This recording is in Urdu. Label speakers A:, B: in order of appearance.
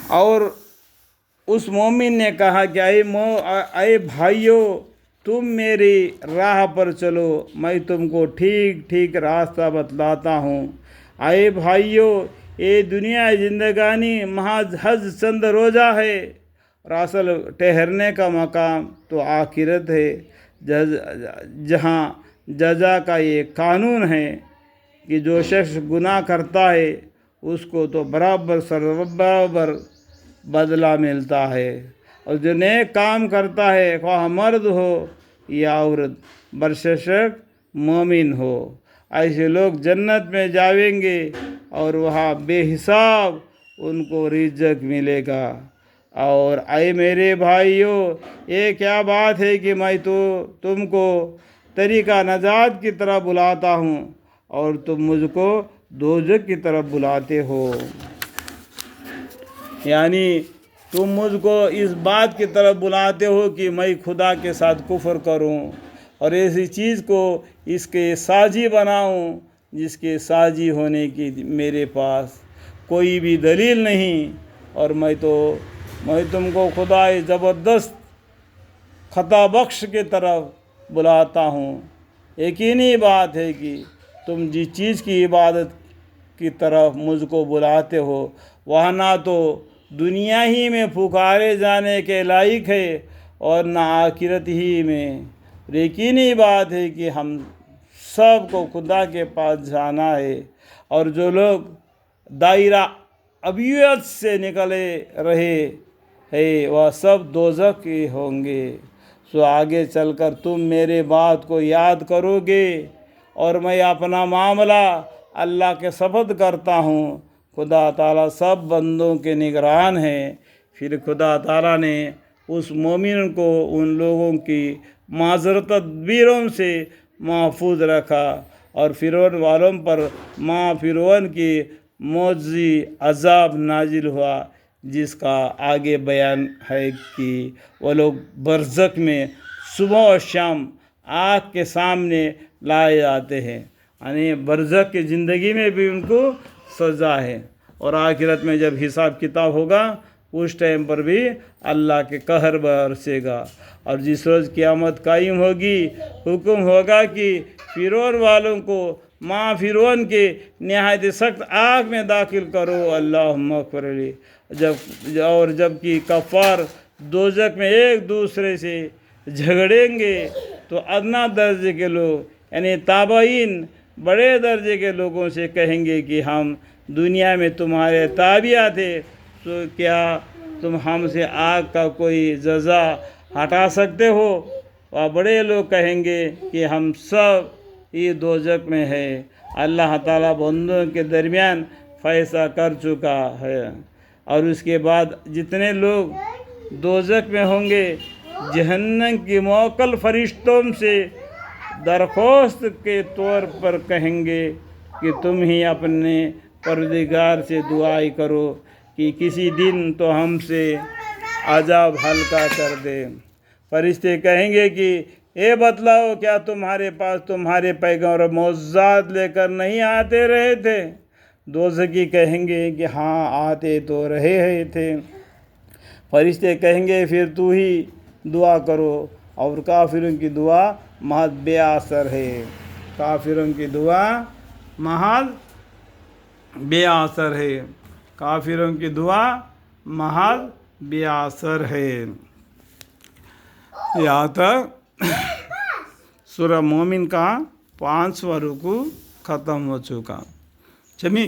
A: اور اس مومن نے کہا کہ اے بھائیو، تم میری راہ پر چلو، میں تم کو ٹھیک ٹھیک راستہ بتلاتا ہوں۔ اے بھائیو، یہ دنیا زندگانی محض چند روزہ ہے، اور اصل ٹھہرنے کا مقام تو آخرت ہے، جہاں جزا کا یہ قانون ہے کہ جو شخص گناہ کرتا ہے اس کو تو برابر بدلہ ملتا ہے، اور جو نیک کام کرتا ہے خواہ مرد ہو یا عورت، برشک مومن ہو، ایسے لوگ جنت میں جائیں گے اور وہاں بے حساب ان کو رزق ملے گا۔ اور اے میرے بھائیو، یہ کیا بات ہے کہ میں تم کو طریقہ نجات کی طرف بلاتا ہوں اور تم مجھ کو دوزخ کی طرف بلاتے ہو۔ یعنی تم مجھ کو اس بات کی طرف بلاتے ہو کہ میں خدا کے ساتھ کفر کروں اور ایسی چیز کو اس کے ساجی بناؤں جس کے ساجی ہونے کی میرے پاس کوئی بھی دلیل نہیں، اور میں تم کو خدا زبردست خطا بخش کی طرف بلاتا ہوں۔ یقینی بات ہے کہ تم جس چیز کی عبادت کی طرف مجھ کو بلاتے ہو وہ نہ تو دنیا ہی میں پکارے جانے کے لائق ہے اور نہ آخرت ہی میں۔ یقینی بات ہے کہ ہم سب کو خدا کے پاس جانا ہے، اور جو لوگ دائرہ ابدیت سے نکلے رہے ہیں وہ سب دوزخ کے ہوں گے۔ سو آگے چل کر تم میرے بات کو یاد کرو گے، اور میں اپنا معاملہ اللہ کے سپرد کرتا ہوں۔ خدا تعالیٰ سب بندوں کے نگران ہے۔ پھر خدا تعالیٰ نے اس مومن کو ان لوگوں کی معذرت تدبیروں سے محفوظ رکھا، اور فرعون والوں پر فرعون کی موجزی عذاب نازل ہوا، جس کا آگے بیان ہے کہ وہ لوگ برزخ میں صبح و شام آگ کے سامنے لائے جاتے ہیں، یعنی برزخ کی زندگی میں بھی ان کو سزا ہے، اور آخرت میں جب حساب کتاب ہوگا اس ٹائم پر بھی اللہ کے قہر برسے گا۔ اور جس روز قیامت قائم ہوگی حکم ہوگا کہ فرعون والوں کو فرعون کے نہایت سخت آگ میں داخل کرو، اللہم اغفر لی۔ جب کہ کفار دوزخ میں ایک دوسرے سے جھگڑیں گے تو ادنا درجے کے لوگ یعنی تابعین بڑے درجے کے لوگوں سے کہیں گے کہ ہم دنیا میں تمہارے تابع تھے، تو کیا تم ہم سے آگ کا کوئی جزا ہٹا سکتے ہو؟ اور بڑے لوگ کہیں گے کہ ہم سب یہ دوزخ میں ہے۔ اللہ تعالیٰ بندوں کے درمیان فیصلہ کر چکا ہے، اور اس کے بعد جتنے لوگ دوزخ میں ہوں گے جہنم کی موکل فرشتوں سے درخواست کے طور پر کہیں گے کہ تم ہی اپنے پروردگار سے دعائی کرو کہ کسی دن تو ہم سے عذاب ہلکا کر دے۔ فرشتے کہیں گے کہ اے بتلاؤ، کیا تمہارے پاس تمہارے پیغمبر معجزات لے کر نہیں آتے رہے تھے؟ دوزخی کہیں گے کہ ہاں آتے تو رہے تھے۔ فرشتے کہیں گے پھر تو ہی دعا کرو، اور کافروں کی دعا محض بے اثر ہے۔ کافروں کی دعا محض بے اثر ہے۔ کافروں کی دعا محض بے اثر ہے۔ یہاں تک سورہ مومن کا 5واں رکوع ختم ہو چکا۔ چمی